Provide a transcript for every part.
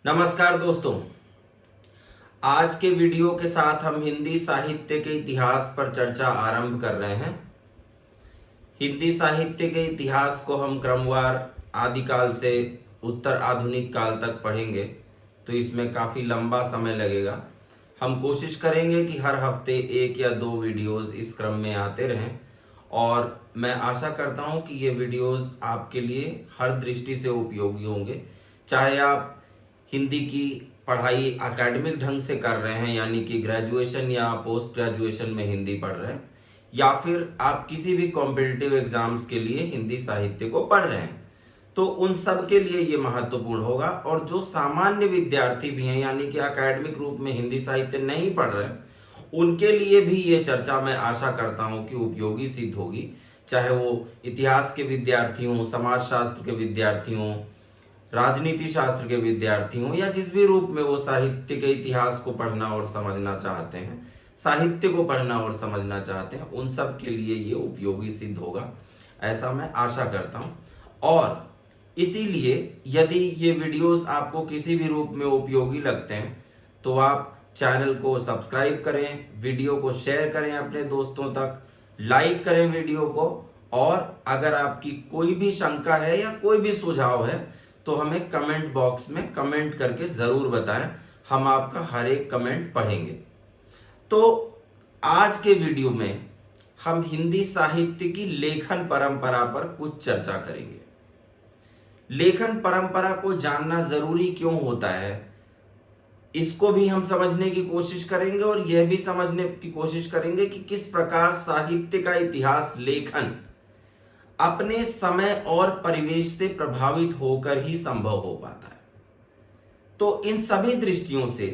नमस्कार दोस्तों। आज के वीडियो के साथ हम हिंदी साहित्य के इतिहास पर चर्चा आरंभ कर रहे हैं। हिंदी साहित्य के इतिहास को हम क्रमवार आदिकाल से उत्तर आधुनिक काल तक पढ़ेंगे, तो इसमें काफ़ी लंबा समय लगेगा। हम कोशिश करेंगे कि हर हफ्ते 1 या 2 वीडियोस इस क्रम में आते रहें और मैं आशा करता हूं कि ये वीडियोस आपके लिए हर दृष्टि से उपयोगी होंगे। चाहे आप हिंदी की पढ़ाई एकेडमिक ढंग से कर रहे हैं, यानी कि ग्रेजुएशन या पोस्ट ग्रेजुएशन में हिंदी पढ़ रहे हैं, या फिर आप किसी भी कॉम्पिटिटिव एग्जाम्स के लिए हिंदी साहित्य को पढ़ रहे हैं, तो उन सब के लिए ये महत्वपूर्ण होगा। और जो सामान्य विद्यार्थी भी हैं, यानी कि एकेडमिक रूप में हिंदी साहित्य नहीं पढ़ रहे हैं, उनके लिए भी ये चर्चा मैं आशा करता हूँ कि उपयोगी सिद्ध होगी। चाहे वो इतिहास के विद्यार्थी हों, समाजशास्त्र के विद्यार्थी हों, राजनीति शास्त्र के विद्यार्थी हों, या जिस भी रूप में वो साहित्य के इतिहास को पढ़ना और समझना चाहते हैं, साहित्य को पढ़ना और समझना चाहते हैं, उन सब के लिए ये उपयोगी सिद्ध होगा, ऐसा मैं आशा करता हूं। और इसीलिए यदि ये वीडियोस आपको किसी भी रूप में उपयोगी लगते हैं तो आप चैनल को सब्सक्राइब करें, वीडियो को शेयर करें अपने दोस्तों तक, लाइक करें वीडियो को, और अगर आपकी कोई भी शंका है या कोई भी सुझाव है तो हमें कमेंट बॉक्स में कमेंट करके ज़रूर बताएं। हम आपका हर एक कमेंट पढ़ेंगे। तो आज के वीडियो में हम हिंदी साहित्य की लेखन परंपरा पर कुछ चर्चा करेंगे। लेखन परंपरा को जानना ज़रूरी क्यों होता है, इसको भी हम समझने की कोशिश करेंगे, और यह भी समझने की कोशिश करेंगे कि किस प्रकार साहित्य का इतिहास लेखन अपने समय और परिवेश से प्रभावित होकर ही संभव हो पाता है। तो इन सभी दृष्टियों से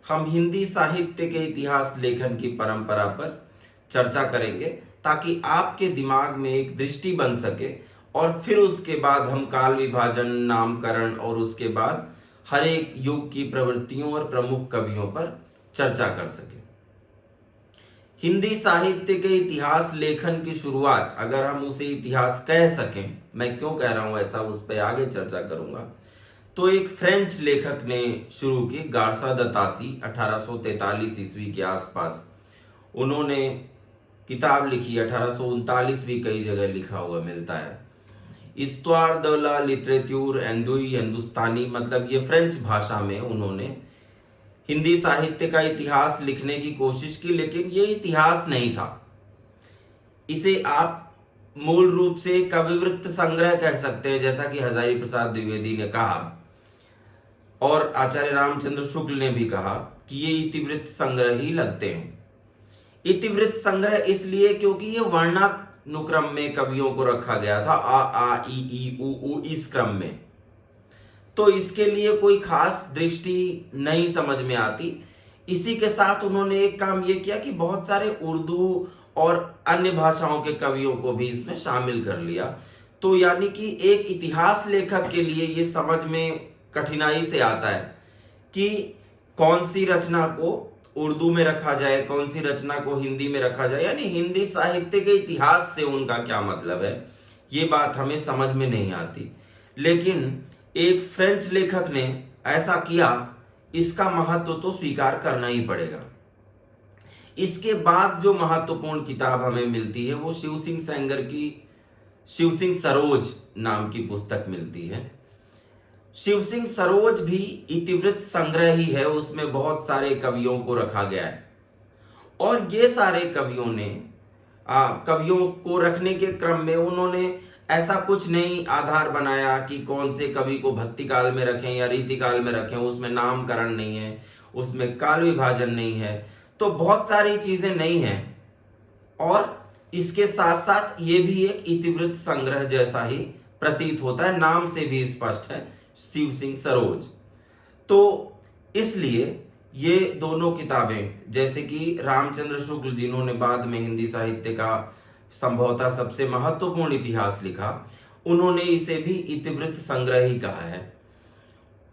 हम हिंदी साहित्य के इतिहास लेखन की परंपरा पर चर्चा करेंगे, ताकि आपके दिमाग में एक दृष्टि बन सके, और फिर उसके बाद हम काल विभाजन, नामकरण और उसके बाद हर एक युग की प्रवृत्तियों और प्रमुख कवियों पर चर्चा कर सके। हिंदी साहित्य के इतिहास लेखन की शुरुआत, अगर हम उसे इतिहास कह सकें, मैं क्यों कह रहा हूं ऐसा, उस पर आगे चर्चा करूंगा, तो एक फ्रेंच लेखक ने शुरू की, गार्सा द तासी, 1843 ईस्वी के आसपास। उन्होंने किताब लिखी, 1839 भी कई जगह लिखा हुआ मिलता है, हिस्toire de la littérature हिंदुस्तानी, मतलब ये फ्रेंच भाषा में उन्होंने हिंदी साहित्य का इतिहास लिखने की कोशिश की, लेकिन ये इतिहास नहीं था। इसे आप मूल रूप से कविवृत्त संग्रह कह सकते हैं, जैसा कि हजारी प्रसाद द्विवेदी ने कहा और आचार्य रामचंद्र शुक्ल ने भी कहा कि ये इतिवृत्त संग्रह ही लगते हैं। इतिवृत्त संग्रह इसलिए क्योंकि ये वर्णानुक्रम में कवियों को रखा गया था, आ ई उ इस क्रम में, तो इसके लिए कोई खास दृष्टि नहीं समझ में आती। इसी के साथ उन्होंने एक काम ये किया कि बहुत सारे उर्दू और अन्य भाषाओं के कवियों को भी इसमें शामिल कर लिया। तो यानी कि एक इतिहास लेखक के लिए ये समझ में कठिनाई से आता है कि कौन सी रचना को उर्दू में रखा जाए, कौन सी रचना को हिंदी में रखा जाए, यानी हिंदी साहित्य के इतिहास से उनका क्या मतलब है, ये बात हमें समझ में नहीं आती। लेकिन एक फ्रेंच लेखक ने ऐसा किया, इसका महत्व तो स्वीकार करना ही पड़ेगा। इसके बाद जो महत्वपूर्ण किताब हमें मिलती है वो शिव सिंह सेंगर की शिव सिंह सरोज नाम की पुस्तक मिलती है। शिव सिंह सरोज भी इतिवृत्त संग्रह ही है, उसमें बहुत सारे कवियों को रखा गया है, और ये सारे कवियों को रखने के क्रम में उन्होंने ऐसा कुछ नहीं आधार बनाया कि कौन से कवि को भक्ति काल में रखें या रीति काल में रखें। उसमें नामकरण नहीं है, उसमें काल विभाजन नहीं है, तो बहुत सारी चीजें नहीं हैं। और इसके साथ साथ ये भी एक इतिवृत्त संग्रह जैसा ही प्रतीत होता है, नाम से भी स्पष्ट है, शिव सिंह सरोज। तो इसलिए ये दोनों किताबें, जैसे कि रामचंद्र शुक्ल जिन्होंने बाद में हिंदी साहित्य का संभवतः सबसे महत्वपूर्ण इतिहास लिखा, उन्होंने इसे भी इतिवृत्त संग्रह ही कहा है।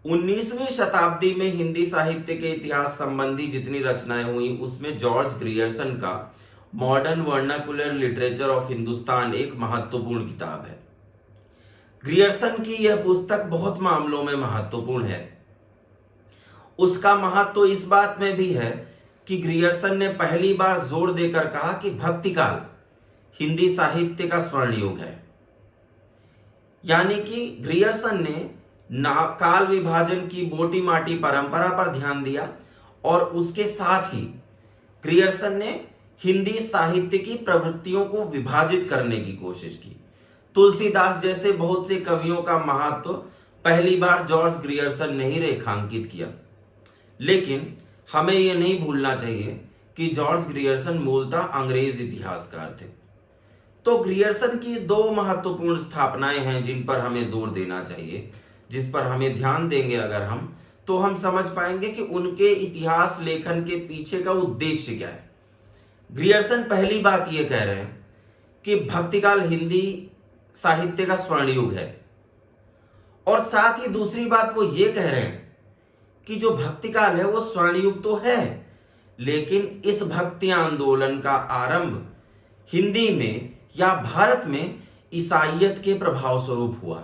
19वीं शताब्दी में हिंदी साहित्य के इतिहास संबंधी जितनी रचनाएं हुई, उसमें जॉर्ज ग्रियर्सन का modern vernacular literature of Hindustan एक महत्वपूर्ण किताब है। ग्रियर्सन की यह पुस्तक बहुत मामलों में महत्वपूर्ण है। उसका महत्व इस बात में भी है कि ग्रियर्सन ने पहली बार जोर देकर कहा कि भक्तिकाल हिंदी साहित्य का स्वर्ण युग है। यानी कि ग्रियर्सन ने काल विभाजन की मोटी माटी परंपरा पर ध्यान दिया और उसके साथ ही ग्रियर्सन ने हिंदी साहित्य की प्रवृत्तियों को विभाजित करने की कोशिश की। तुलसीदास जैसे बहुत से कवियों का महत्व पहली बार जॉर्ज ग्रियर्सन ने ही रेखांकित किया, लेकिन हमें यह नहीं भूलना चाहिए कि जॉर्ज ग्रियर्सन मूलतः अंग्रेज इतिहासकार थे। तो ग्रियर्सन की दो महत्वपूर्ण स्थापनाएं हैं जिन पर हमें जोर देना चाहिए, जिस पर हमें ध्यान देंगे अगर हम, तो हम समझ पाएंगे कि उनके इतिहास लेखन के पीछे का उद्देश्य क्या है। ग्रियर्सन पहली बात यह कह रहे हैं कि भक्तिकाल हिंदी साहित्य का स्वर्ण युग है, और साथ ही दूसरी बात वो ये कह रहे हैं कि जो भक्तिकाल है वो स्वर्ण युग तो है, लेकिन इस भक्ति आंदोलन का आरंभ हिंदी में या भारत में ईसाईयत के प्रभाव स्वरूप हुआ।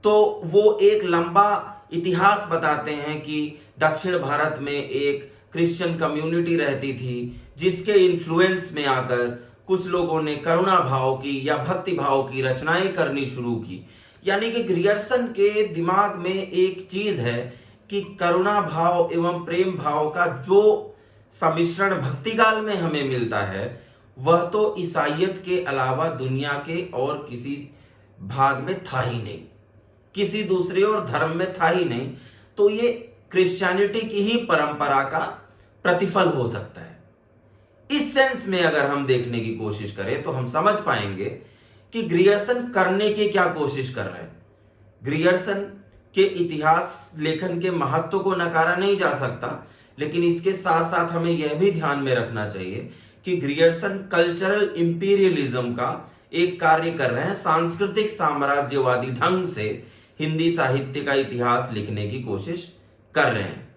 तो वो एक लंबा इतिहास बताते हैं कि दक्षिण भारत में एक क्रिश्चियन कम्युनिटी रहती थी, जिसके इन्फ्लुएंस में आकर कुछ लोगों ने करुणा भाव की या भक्ति भाव की रचनाएं करनी शुरू की। यानी कि ग्रियर्सन के दिमाग में एक चीज है कि करुणा भाव एवं प्रेम भाव का जो सम्मिश्रण भक्तिकाल में हमें मिलता है, वह तो ईसाईयत के अलावा दुनिया के और किसी भाग में था ही नहीं, किसी दूसरे और धर्म में था ही नहीं। तो ये क्रिश्चियनिटी की ही परंपरा का प्रतिफल हो सकता है। इस सेंस में अगर हम देखने की कोशिश करें तो हम समझ पाएंगे कि ग्रियर्सन करने की क्या कोशिश कर रहे हैं। ग्रियर्सन के इतिहास लेखन के महत्व को नकारा नहीं जा सकता, लेकिन इसके साथ साथ हमें यह भी ध्यान में रखना चाहिए कि ग्रियर्सन कल्चरल इंपीरियलिज्म का एक कार्य कर रहे हैं। सांस्कृतिक साम्राज्यवादी ढंग से हिंदी साहित्य का इतिहास लिखने की कोशिश कर रहे हैं।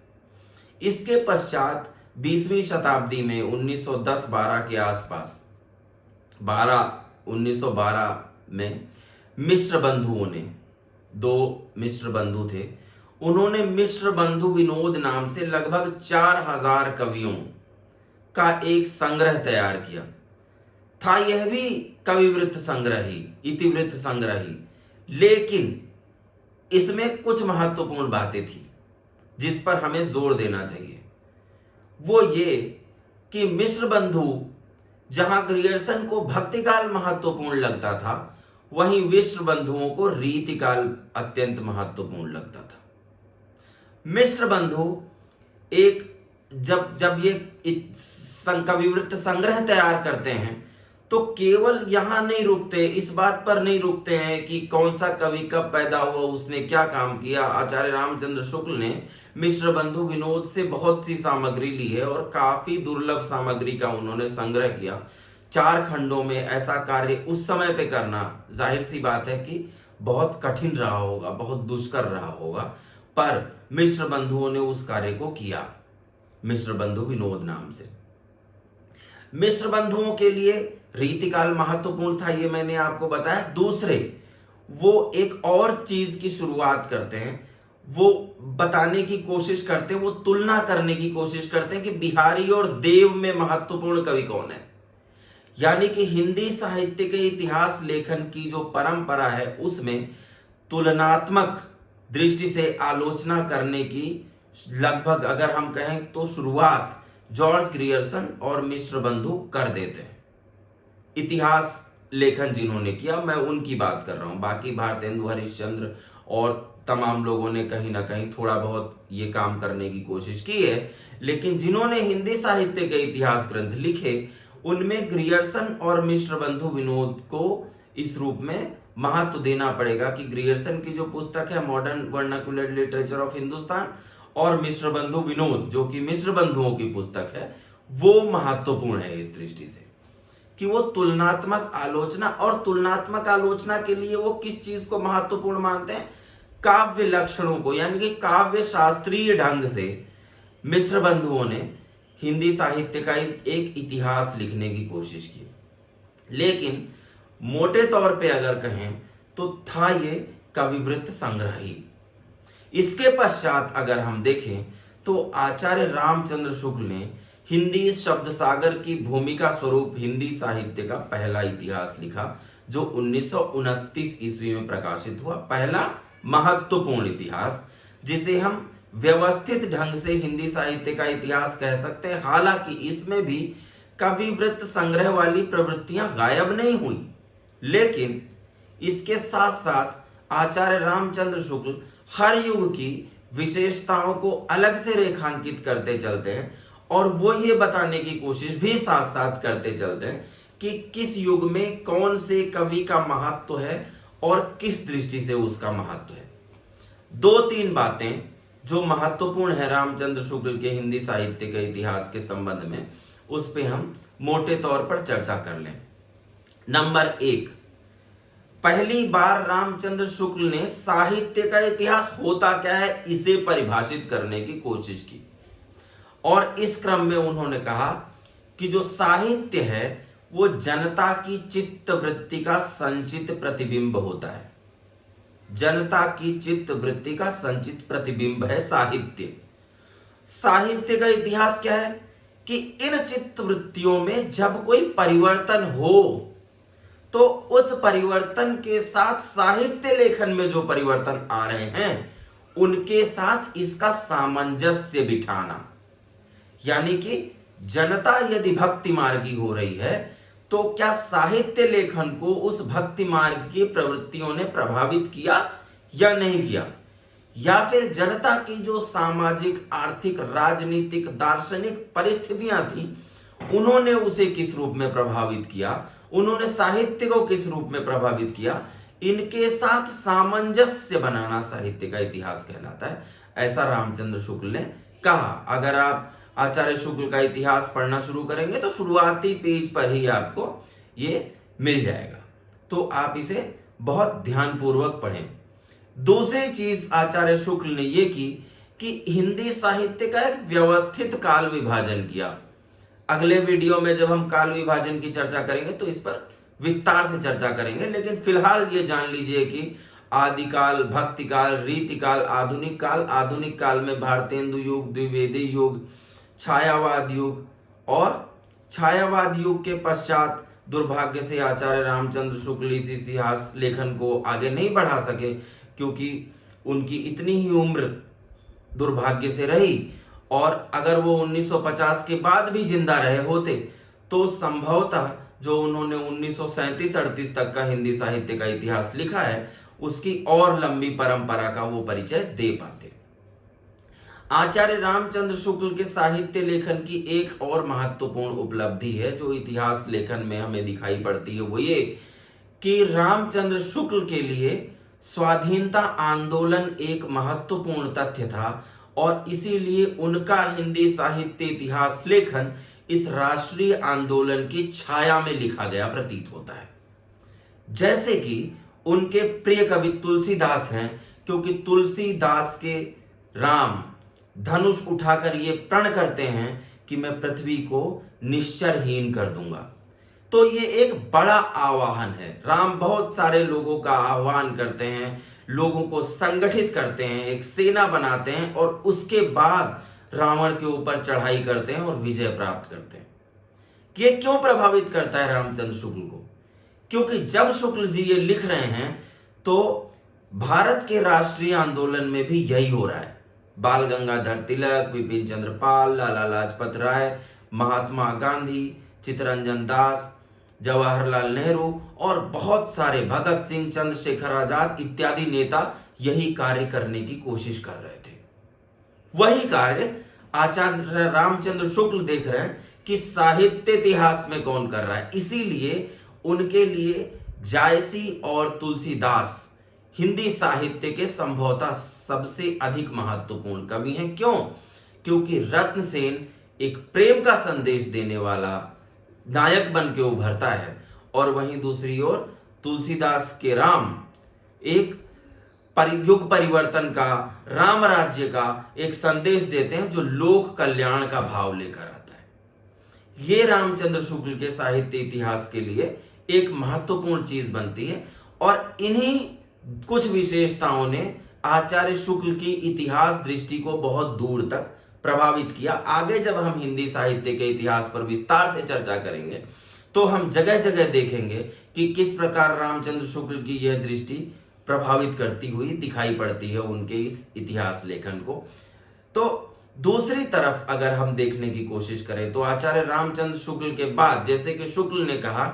इसके पश्चात 20वीं शताब्दी में 1910-12 के आसपास 1912 में मिश्र बंधुओं ने, दो मिश्र बंधु थे, उन्होंने मिश्र बंधु विनोद नाम से लगभग 4000 कवियों का एक संग्रह तैयार किया था। यह भी कविवृत्त संग्रह ही, इतिवृत्त संग्रह ही, लेकिन इसमें कुछ महत्वपूर्ण बातें थी जिस पर हमें जोर देना चाहिए। वो ये कि मिश्र बंधु, जहां ग्रियर्सन को भक्तिकाल महत्वपूर्ण लगता था, वहीं मिश्र बंधुओं को रीतिकाल अत्यंत महत्वपूर्ण लगता था। मिश्र बंधु एक जब ये कविवृत्त संग्रह तैयार करते हैं तो केवल यहां नहीं रुकते, इस बात पर नहीं रुकते हैं कि कौन सा कवि कब पैदा हुआ, उसने क्या काम किया। आचार्य रामचंद्र शुक्ल ने मिश्र बंधु विनोद से बहुत सी सामग्री ली है और काफी दुर्लभ सामग्री का उन्होंने संग्रह किया 4 खंडों में। ऐसा कार्य उस समय पे करना जाहिर सी बात है कि बहुत कठिन रहा होगा, बहुत दुष्कर रहा होगा, पर मिश्र बंधुओं ने उस कार्य को किया, मिश्र बंधु विनोद नाम से। मिश्र बंधुओं के लिए रीतिकाल महत्वपूर्ण था, ये मैंने आपको बताया। दूसरे, वो एक और चीज की शुरुआत करते हैं, वो बताने की कोशिश करते हैं, वो तुलना करने की कोशिश करते हैं कि बिहारी और देव में महत्वपूर्ण कवि कौन है। यानी कि हिंदी साहित्य के इतिहास लेखन की जो परंपरा है, उसमें तुलनात्मक दृष्टि से आलोचना करने की लगभग, अगर हम कहें तो, शुरुआत जॉर्ज ग्रियर्सन और मिश्र बंधु कर देते हैं। इतिहास लेखन जिन्होंने किया, मैं उनकी बात कर रहा हूं। बाकी भारतेंदु हरिश्चंद्र और तमाम लोगों ने कहीं ना कहीं थोड़ा बहुत ये काम करने की कोशिश की है, लेकिन जिन्होंने हिंदी साहित्य के इतिहास ग्रंथ लिखे, उनमें ग्रियर्सन और मिश्र बंधु विनोद को इस रूप में महत्व देना पड़ेगा कि ग्रियर्सन की जो पुस्तक है modern vernacular literature of Hindustan, और मिश्र बंधु विनोद जो कि मिश्र बंधुओं की पुस्तक है, वो महत्वपूर्ण है इस दृष्टि से कि वो तुलनात्मक आलोचना, और तुलनात्मक आलोचना के लिए वो किस चीज को महत्वपूर्ण मानते हैं, काव्य लक्षणों को। यानी कि काव्य शास्त्रीय ढंग से मिश्र बंधुओं ने हिंदी साहित्य का एक इतिहास लिखने की कोशिश की। लेकिन मोटे तौर पे अगर कहें तो था ये कविवृत्त संग्रह ही। इसके पश्चात अगर हम देखें तो आचार्य रामचंद्र शुक्ल ने हिंदी शब्द सागर की भूमिका स्वरूप हिंदी साहित्य का पहला इतिहास लिखा, जो 1929 ईस्वी में प्रकाशित हुआ। पहला महत्वपूर्ण इतिहास, जिसे हम व्यवस्थित ढंग से हिंदी साहित्य का इतिहास कह सकते हैं। हालांकि इसमें भी कविवृत्त संग्रह वाली प्रवृत्तियां गायब नहीं हुई, लेकिन इसके साथ साथ आचार्य रामचंद्र शुक्ल हर युग की विशेषताओं को अलग से रेखांकित करते चलते हैं और वो ये बताने की कोशिश भी साथ साथ करते चलते हैं कि किस युग में कौन से कवि का महत्व है और किस दृष्टि से उसका महत्व है। दो तीन बातें जो महत्वपूर्ण है रामचंद्र शुक्ल के हिंदी साहित्य के इतिहास के संबंध में, उस पे हम मोटे तौर पर चर्चा कर लें। नंबर 1, पहली बार रामचंद्र शुक्ल ने साहित्य का इतिहास होता क्या है इसे परिभाषित करने की कोशिश की, और इस क्रम में उन्होंने कहा कि जो साहित्य है वो जनता की चित्त वृत्ति का संचित प्रतिबिंब होता है। जनता की चित्त वृत्ति का संचित प्रतिबिंब है साहित्य। साहित्य का इतिहास क्या है कि इन चित्त वृत्तियों में जब कोई परिवर्तन हो तो उस परिवर्तन के साथ साहित्य लेखन में जो परिवर्तन आ रहे हैं उनके साथ इसका सामंजस्य बिठाना। यानी कि जनता यदि भक्ति मार्गी हो रही है तो क्या साहित्य लेखन को उस भक्ति मार्ग की प्रवृत्तियों ने प्रभावित किया या नहीं किया, या फिर जनता की जो सामाजिक, आर्थिक, राजनीतिक, दार्शनिक परिस्थितियां थी उन्होंने उसे किस रूप में प्रभावित किया, उन्होंने साहित्य को किस रूप में प्रभावित किया। इनके साथ सामंजस्य बनाना साहित्य का इतिहास कहलाता है, ऐसा रामचंद्र शुक्ल ने कहा। अगर आप आचार्य शुक्ल का इतिहास पढ़ना शुरू करेंगे तो शुरुआती पेज पर ही आपको ये मिल जाएगा, तो आप इसे बहुत ध्यानपूर्वक पढ़ें। दूसरी चीज आचार्य शुक्ल ने ये की कि हिंदी साहित्य का एक व्यवस्थित काल विभाजन किया। अगले वीडियो में जब हम काल विभाजन की चर्चा करेंगे तो इस पर विस्तार से चर्चा करेंगे, लेकिन फिलहाल ये जान लीजिए कि आदिकाल, भक्ति काल, रीति काल, आधुनिक काल, आधुनिक काल में भारतेंदु युग, द्विवेदी युग, छायावाद युग, और छायावाद युग के पश्चात दुर्भाग्य से आचार्य रामचंद्र शुक्ल इस इतिहास लेखन को आगे नहीं बढ़ा सके, क्योंकि उनकी इतनी ही उम्र दुर्भाग्य से रही, और अगर वो 1950 के बाद भी जिंदा रहे होते तो संभवतः जो उन्होंने 1937-38 तक का हिंदी साहित्य का इतिहास लिखा है उसकी और लंबी परंपरा का वो परिचय दे पाते। आचार्य रामचंद्र शुक्ल के साहित्य लेखन की एक और महत्वपूर्ण उपलब्धि है जो इतिहास लेखन में हमें दिखाई पड़ती है, वो ये कि रामचंद्र शुक्ल के लिए स्वाधीनता आंदोलन एक महत्वपूर्ण तथ्य था, और इसीलिए उनका हिंदी साहित्य इतिहास लेखन इस राष्ट्रीय आंदोलन की छाया में लिखा गया प्रतीत होता है। जैसे कि उनके प्रिय कवि तुलसीदास हैं, क्योंकि तुलसीदास के राम धनुष उठाकर ये प्रण करते हैं कि मैं पृथ्वी को निश्चरहीन कर दूंगा। तो ये एक बड़ा आह्वान है। राम बहुत सारे लोगों का आह्वान करते हैं, लोगों को संगठित करते हैं, एक सेना बनाते हैं और उसके बाद रावण के ऊपर चढ़ाई करते हैं और विजय प्राप्त करते हैं। ये क्यों प्रभावित करता है रामचंद्र शुक्ल को? क्योंकि जब शुक्ल जी ये लिख रहे हैं तो भारत के राष्ट्रीय आंदोलन में भी यही हो रहा है। बाल गंगाधर तिलक, विपिन चंद्र पाल, लाला लाजपत राय, महात्मा गांधी, चित्तरंजन दास, जवाहरलाल नेहरू और बहुत सारे भगत सिंह, चंद्रशेखर आजाद इत्यादि नेता यही कार्य करने की कोशिश कर रहे थे। वही कार्य आचार्य रामचंद्र शुक्ल देख रहे हैं कि साहित्य इतिहास में कौन कर रहा है। इसीलिए उनके लिए जायसी और तुलसीदास हिंदी साहित्य के संभवतः सबसे अधिक महत्वपूर्ण कवि हैं। क्यों? क्योंकि रत्नसेन एक प्रेम का संदेश देने वाला नायक बन के उभरता है, और वहीं दूसरी ओर तुलसीदास के राम एक युग परिवर्तन का, राम राज्य का एक संदेश देते हैं जो लोक कल्याण का भाव लेकर आता है। ये रामचंद्र शुक्ल के साहित्य इतिहास के लिए एक महत्वपूर्ण चीज बनती है, और इन्हीं कुछ विशेषताओं ने आचार्य शुक्ल की इतिहास दृष्टि को बहुत दूर तक प्रभावित किया। आगे जब हम हिंदी साहित्य के इतिहास पर विस्तार से चर्चा करेंगे तो हम जगह जगह देखेंगे कि किस प्रकार रामचंद्र शुक्ल की यह दृष्टि प्रभावित करती हुई दिखाई पड़ती है उनके इस इतिहास लेखन को। तो दूसरी तरफ अगर हम देखने की कोशिश करें तो आचार्य रामचंद्र शुक्ल के बाद, जैसे कि शुक्ल ने कहा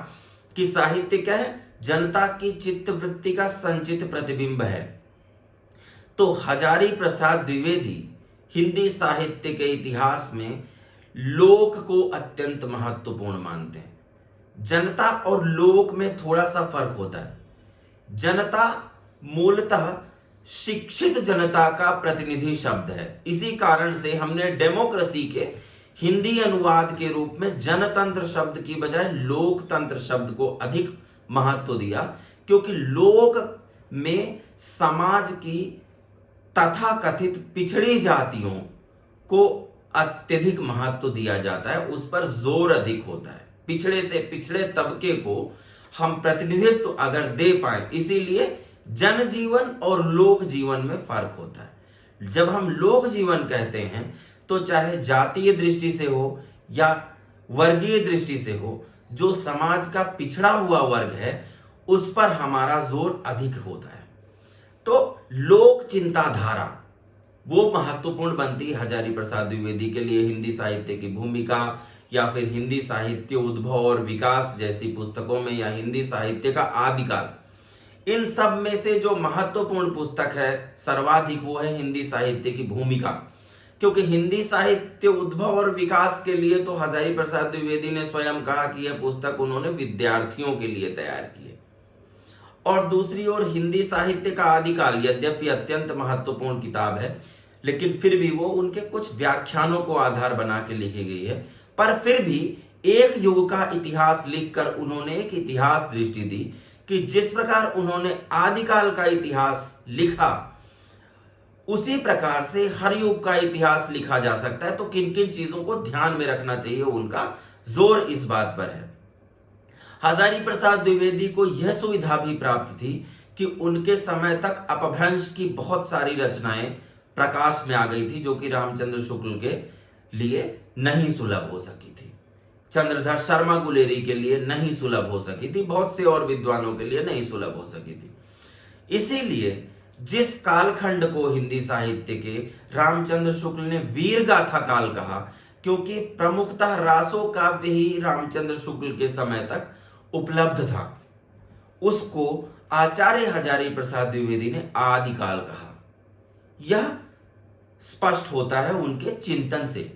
कि साहित्य क्या है, जनता की चित्तवृत्ति का संचित प्रतिबिंब है, तो हजारी प्रसाद द्विवेदी हिंदी साहित्य के इतिहास में लोक को अत्यंत महत्वपूर्ण मानते हैं। जनता और लोक में थोड़ा सा फर्क होता है। जनता मूलतः शिक्षित जनता का प्रतिनिधि शब्द है। इसी कारण से हमने डेमोक्रेसी के हिंदी अनुवाद के रूप में जनतंत्र शब्द की बजाय लोकतंत्र शब्द को अधिक महत्व दिया, क्योंकि लोक में समाज की तथाकथित पिछड़ी जातियों को अत्यधिक महत्व दिया जाता है, उस पर जोर अधिक होता है। पिछड़े से पिछड़े तबके को हम प्रतिनिधित्व अगर दे पाए, इसीलिए जनजीवन और लोक जीवन में फर्क होता है। जब हम लोक जीवन कहते हैं तो चाहे जातीय दृष्टि से हो या वर्गीय दृष्टि से हो, जो समाज का पिछड़ा हुआ वर्ग है उस पर हमारा जोर अधिक होता है। तो लोक चिंताधारा वो महत्वपूर्ण बनती है हजारी प्रसाद द्विवेदी के लिए। हिंदी साहित्य की भूमिका या फिर हिंदी साहित्य उद्भव और विकास जैसी पुस्तकों में, या हिंदी साहित्य का आदिकाल, इन सब में से जो महत्वपूर्ण पुस्तक है सर्वाधिक वो है हिंदी साहित्य की भूमिका। क्योंकि हिंदी साहित्य उद्भव और विकास के लिए तो हजारी प्रसाद द्विवेदी ने स्वयं कहा कि यह पुस्तक उन्होंने विद्यार्थियों के लिए तैयार की है। और दूसरी ओर हिंदी साहित्य का आदिकाल यद्यपि अत्यंत महत्वपूर्ण किताब है, लेकिन फिर भी वो उनके कुछ व्याख्यानों को आधार बना के लिखी गई है। पर फिर भी एक युग का इतिहास लिखकर उन्होंने एक इतिहास दृष्टि दी कि जिस प्रकार उन्होंने आदिकाल का इतिहास लिखा, उसी प्रकार से हर युग का इतिहास लिखा जा सकता है। तो किन किन चीजों को ध्यान में रखना चाहिए, उनका जोर इस बात पर है। हजारी प्रसाद द्विवेदी को यह सुविधा भी प्राप्त थी कि उनके समय तक अपभ्रंश की बहुत सारी रचनाएं प्रकाश में आ गई थी, जो कि रामचंद्र शुक्ल के लिए नहीं सुलभ हो सकी थी, चंद्रधर शर्मा गुलेरी के लिए नहीं सुलभ हो सकी थी, बहुत से और विद्वानों के लिए नहीं सुलभ हो सकी थी। इसीलिए जिस कालखंड को हिंदी साहित्य के रामचंद्र शुक्ल ने वीर गाथा काल कहा, क्योंकि प्रमुखतः रासो काव्य ही रामचंद्र शुक्ल के समय तक उपलब्ध था, उसको आचार्य हजारी प्रसाद द्विवेदी ने आदिकाल कहा। यह स्पष्ट होता है उनके चिंतन से।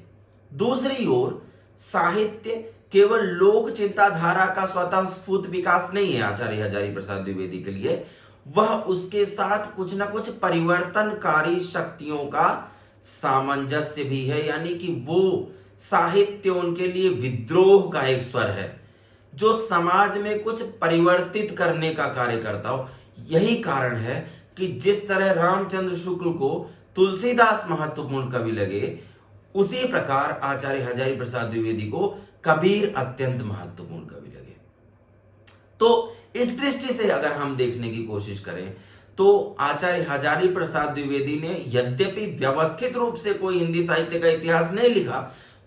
दूसरी ओर साहित्य केवल लोक चिंताधारा का स्वतः स्फूर्त विकास नहीं है आचार्य हजारी प्रसाद द्विवेदी के लिए, वह उसके साथ कुछ न कुछ परिवर्तनकारी शक्तियों का सामंजस्य भी है। यानी कि वो साहित्य उनके लिए विद्रोह का एक स्वर है, जो समाज में कुछ परिवर्तित करने का कार्य करता हो। यही कारण है कि जिस तरह रामचंद्र शुक्ल को तुलसीदास महत्वपूर्ण कवि लगे, उसी प्रकार आचार्य हजारी प्रसाद द्विवेदी को कबीर अत्यंत महत्वपूर्ण कवि लगे। तो इस दृष्टि से अगर हम देखने की कोशिश करें तो आचार्य हजारी प्रसाद द्विवेदी ने यद्यपि व्यवस्थित रूप से कोई हिंदी साहित्य का इतिहास नहीं लिखा,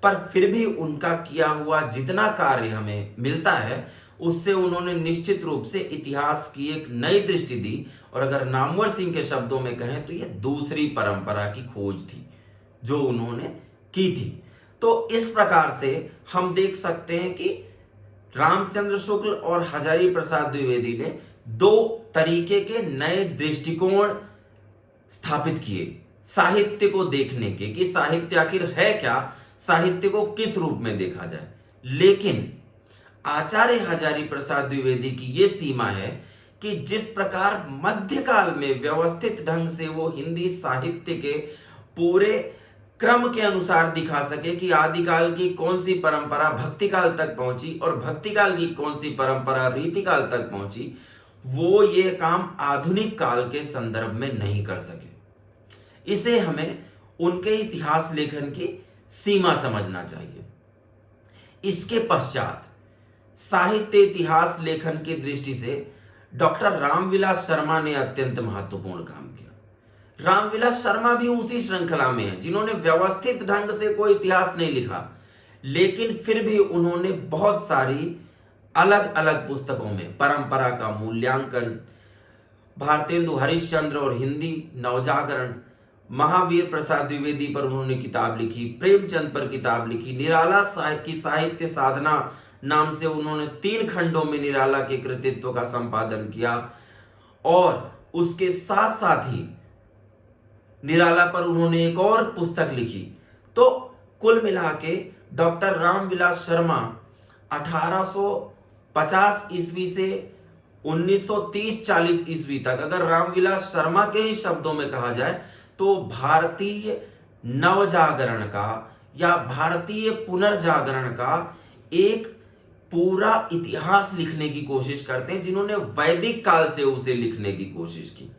पर फिर भी उनका किया हुआ जितना कार्य हमें मिलता है उससे उन्होंने निश्चित रूप से इतिहास की एक नई दृष्टि दी। और अगर नामवर सिंह के शब्दों में कहें तो यह दूसरी परंपरा की खोज थी जो उन्होंने की थी। तो इस प्रकार से हम देख सकते हैं कि रामचंद्र शुक्ल और हजारी प्रसाद द्विवेदी ने दो तरीके के नए दृष्टिकोण स्थापित किए साहित्य को देखने के, कि साहित्य आखिर है क्या, साहित्य को किस रूप में देखा जाए। लेकिन आचार्य हजारी प्रसाद द्विवेदी की यह सीमा है कि जिस प्रकार मध्यकाल में व्यवस्थित ढंग से वो हिंदी साहित्य के पूरे क्रम के अनुसार दिखा सके कि आदिकाल की कौन सी परंपरा भक्तिकाल तक पहुंची और भक्तिकाल की कौन सी परंपरा रीतिकाल तक पहुंची, वो ये काम आधुनिक काल के संदर्भ में नहीं कर सके। इसे हमें उनके इतिहास लेखन की सीमा समझना चाहिए। इसके पश्चात साहित्य इतिहास लेखन की दृष्टि से डॉक्टर रामविलास शर्मा ने अत्यंत महत्वपूर्ण काम किया। रामविलास शर्मा भी उसी श्रृंखला में है, जिन्होंने व्यवस्थित ढंग से कोई इतिहास नहीं लिखा, लेकिन फिर भी उन्होंने बहुत सारी अलग अलग पुस्तकों में परंपरा का मूल्यांकन, भारतेंदु हरिश्चंद्र और हिंदी नवजागरण, महावीर प्रसाद द्विवेदी पर उन्होंने किताब लिखी, प्रेमचंद पर किताब लिखी, निराला की साहित्य साधना नाम से उन्होंने 3 खंडों में निराला के कृतित्व का संपादन किया, और उसके साथ साथ ही निराला पर उन्होंने एक और पुस्तक लिखी। तो कुल मिला के डॉक्टर रामविलास शर्मा 1850 ईस्वी से 1930-40 ईस्वी तक, अगर रामविलास शर्मा के ही शब्दों में कहा जाए तो भारतीय नवजागरण का या भारतीय पुनर्जागरण का एक पूरा इतिहास लिखने की कोशिश करते हैं, जिन्होंने वैदिक काल से उसे लिखने की कोशिश की।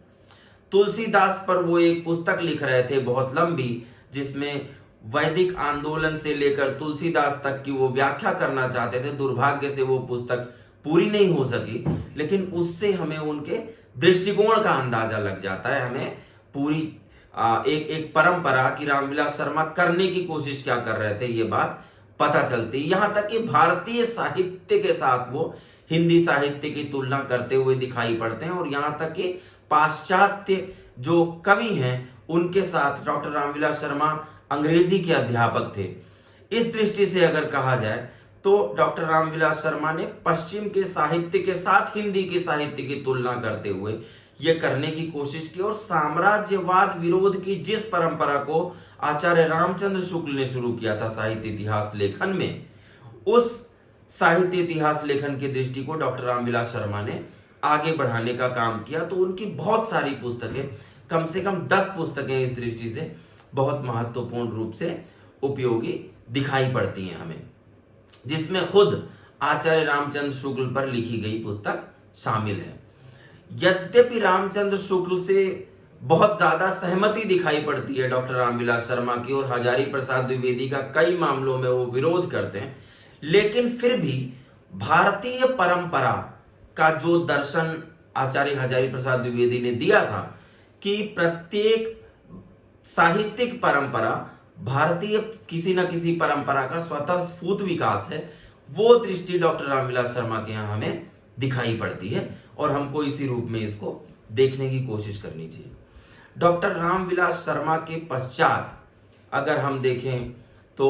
तुलसीदास पर वो एक पुस्तक लिख रहे थे बहुत लंबी, जिसमें वैदिक आंदोलन से लेकर तुलसीदास तक की वो व्याख्या करना चाहते थे। दुर्भाग्य से वो पुस्तक पूरी नहीं हो सकी, लेकिन उससे हमें उनके दृष्टिकोण का अंदाजा लग जाता है, हमें पूरी एक परंपरा की रामविलास शर्मा करने की कोशिश क्या कर रहे थे ये बात पता चलती। यहां तक कि भारतीय साहित्य के साथ वो हिंदी साहित्य की तुलना करते हुए दिखाई पड़ते हैं, और यहां तक कि पाश्चात्य जो कवि हैं उनके साथ डॉक्टर रामविलास शर्मा अंग्रेजी के अध्यापक थे। इस दृष्टि से अगर कहा जाए तो डॉक्टर रामविलास शर्मा ने पश्चिम के साहित्य के साथ हिंदी के साहित्य की तुलना करते हुए यह करने की कोशिश की, और साम्राज्यवाद विरोध की जिस परंपरा को आचार्य रामचंद्र शुक्ल ने शुरू किया था साहित्य इतिहास लेखन में, उस साहित्य इतिहास लेखन की दृष्टि को डॉक्टर रामविलास शर्मा ने आगे बढ़ाने का काम किया। तो उनकी बहुत सारी पुस्तकें, कम से कम 10 पुस्तकें इस दृष्टि से बहुत महत्वपूर्ण रूप से उपयोगी दिखाई पड़ती हैं हमें, जिसमें खुद आचार्य रामचंद्र शुक्ल पर लिखी गई पुस्तक शामिल है। यद्यपि रामचंद्र शुक्ल से बहुत ज्यादा सहमति दिखाई पड़ती है डॉक्टर रामविलास शर्मा की, और हजारी प्रसाद द्विवेदी का कई मामलों में वो विरोध करते हैं, लेकिन फिर भी भारतीय परंपरा का जो दर्शन आचार्य हजारी प्रसाद द्विवेदी ने दिया था कि प्रत्येक साहित्यिक परंपरा भारतीय किसी न किसी परंपरा का स्वतः स्फूर्त विकास है, वो दृष्टि डॉक्टर रामविलास शर्मा के यहाँ हमें दिखाई पड़ती है, और हमको इसी रूप में इसको देखने की कोशिश करनी चाहिए। डॉक्टर रामविलास शर्मा के पश्चात अगर हम देखें तो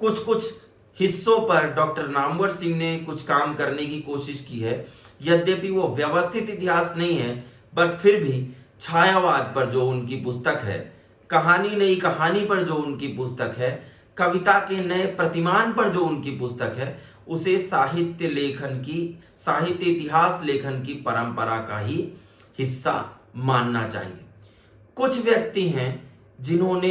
कुछ कुछ हिस्सों पर डॉक्टर नामवर सिंह ने कुछ काम करने की कोशिश की है। यद्यपि वो व्यवस्थित इतिहास नहीं है, बट फिर भी छायावाद पर जो उनकी पुस्तक है, कहानी नई कहानी पर जो उनकी पुस्तक है, कविता के नए प्रतिमान पर जो उनकी पुस्तक है, उसे साहित्य लेखन की, साहित्य इतिहास लेखन की परंपरा का ही हिस्सा मानना चाहिए। कुछ व्यक्ति हैं जिन्होंने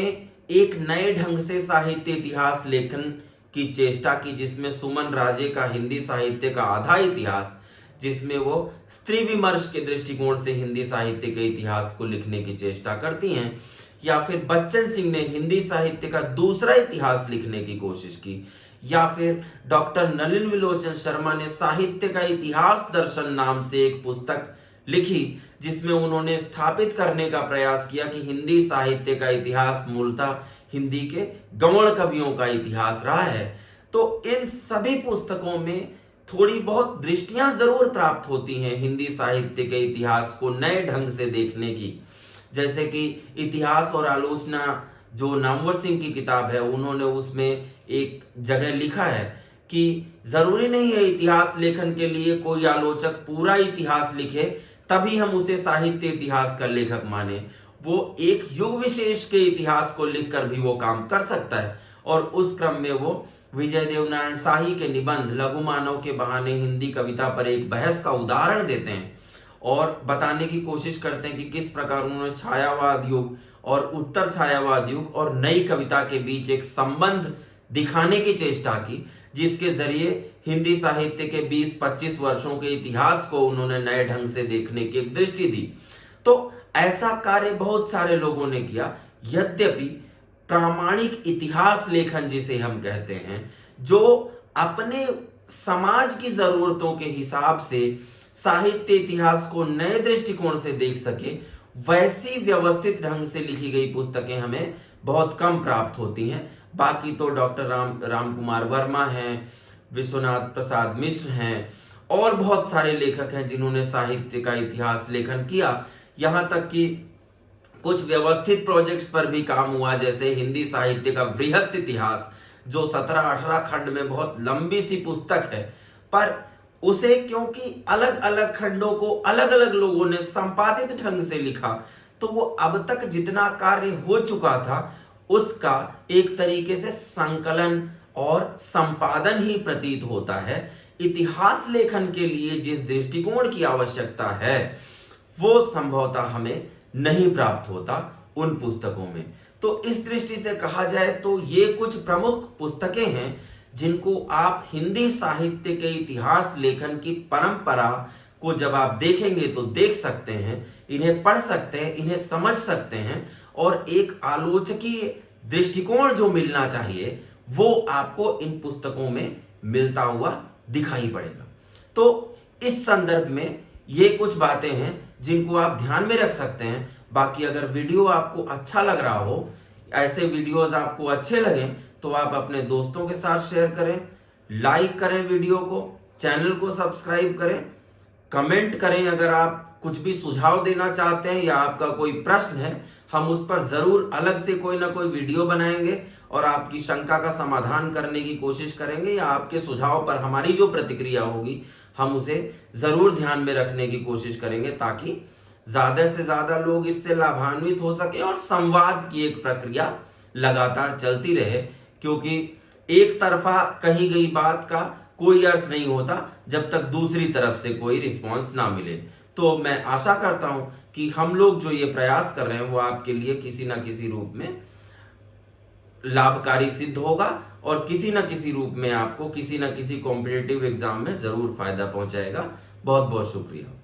एक नए ढंग से साहित्य इतिहास लेखन की चेष्टा की, जिसमें सुमन राजे का हिंदी साहित्य का आधा इतिहास, जिसमें वो स्त्री विमर्श के दृष्टिकोण से हिंदी साहित्य के इतिहास को लिखने की चेष्टा करती हैं, या फिर बच्चन सिंह ने हिंदी साहित्य का दूसरा इतिहास लिखने की कोशिश की, या फिर डॉक्टर नलिन विलोचन शर्मा ने साहित्य का इतिहास दर्शन नाम से एक पुस्तक लिखी, जिसमें उन्होंने स्थापित करने का प्रयास किया कि हिंदी साहित्य का इतिहास मूलतः हिंदी के गौड़ कवियों का इतिहास रहा है। तो इन सभी पुस्तकों में थोड़ी बहुत दृष्टियां जरूर प्राप्त होती हैं हिंदी साहित्य के इतिहास को नए ढंग से देखने की, जैसे कि इतिहास और आलोचना जो नामवर सिंह की किताब है, उन्होंने उसमें एक जगह लिखा है कि जरूरी नहीं है इतिहास लेखन के लिए कोई आलोचक पूरा इतिहास लिखे तभी हम उसे साहित्य इतिहास का लेखक माने। वो एक युग विशेष के इतिहास को लिखकर भी वो काम कर सकता है, और उस क्रम में वो विजय देवनारायण शाही के निबंध लघु मानव के बहाने हिंदी कविता पर एक बहस का उदाहरण देते हैं और बताने की कोशिश करते हैं कि किस प्रकार उन्होंने छायावाद युग और उत्तर छायावाद युग और नई कविता के बीच एक संबंध दिखाने की चेष्टा की, जिसके जरिए हिंदी साहित्य के 20-25 वर्षों के इतिहास को उन्होंने नए ढंग से देखने की एक दृष्टि दी। तो ऐसा कार्य बहुत सारे लोगों ने किया। यद्यपि प्रामाणिक इतिहास लेखन जिसे हम कहते हैं, जो अपने समाज की जरूरतों के हिसाब से साहित्य इतिहास को नए दृष्टिकोण से देख सके, वैसी व्यवस्थित ढंग से लिखी गई पुस्तकें हमें बहुत कम प्राप्त होती हैं। बाकी तो डॉक्टर राम कुमार वर्मा हैं, विश्वनाथ प्रसाद मिश्र हैं और बहुत सारे लेखक हैं जिन्होंने साहित्य का इतिहास लेखन किया। यहाँ तक कि कुछ व्यवस्थित प्रोजेक्ट्स पर भी काम हुआ, जैसे हिंदी साहित्य का वृहत इतिहास जो 17-18 खंड में बहुत लंबी सी पुस्तक है, पर उसे क्योंकि अलग अलग खंडों को अलग अलग लोगों ने संपादित ढंग से लिखा, तो वो अब तक जितना कार्य हो चुका था उसका एक तरीके से संकलन और संपादन ही प्रतीत होता है। इतिहास लेखन के लिए जिस दृष्टिकोण की आवश्यकता है वो संभवतः हमें नहीं प्राप्त होता उन पुस्तकों में। तो इस दृष्टि से कहा जाए तो ये कुछ प्रमुख पुस्तकें हैं जिनको आप हिंदी साहित्य के इतिहास लेखन की परंपरा को जब आप देखेंगे तो देख सकते हैं, इन्हें पढ़ सकते हैं, इन्हें समझ सकते हैं और एक आलोचकीय दृष्टिकोण जो मिलना चाहिए वो आपको इन पुस्तकों में मिलता हुआ दिखाई पड़ेगा। तो इस संदर्भ में ये कुछ बातें हैं जिनको आप ध्यान में रख सकते हैं। बाकी अगर वीडियो आपको अच्छा लग रहा हो, ऐसे वीडियोस आपको अच्छे लगें तो आप अपने दोस्तों के साथ शेयर करें, लाइक करें वीडियो को, चैनल को सब्सक्राइब करें, कमेंट करें। अगर आप कुछ भी सुझाव देना चाहते हैं या आपका कोई प्रश्न है, हम उस पर जरूर अलग से कोई ना कोई वीडियो बनाएंगे और आपकी शंका का समाधान करने की कोशिश करेंगे, या आपके सुझाव पर हमारी जो प्रतिक्रिया होगी हम उसे जरूर ध्यान में रखने की कोशिश करेंगे, ताकि ज्यादा से ज्यादा लोग इससे लाभान्वित हो सके और संवाद की एक प्रक्रिया लगातार चलती रहे। क्योंकि एक तरफा कही गई बात का कोई अर्थ नहीं होता जब तक दूसरी तरफ से कोई रिस्पांस ना मिले। तो मैं आशा करता हूं कि हम लोग जो ये प्रयास कर रहे हैं वो आपके लिए किसी ना किसी रूप में लाभकारी सिद्ध होगा और किसी ना किसी रूप में आपको किसी ना किसी कॉम्पिटिटिव एग्जाम में जरूर फायदा पहुंचाएगा। बहुत बहुत शुक्रिया।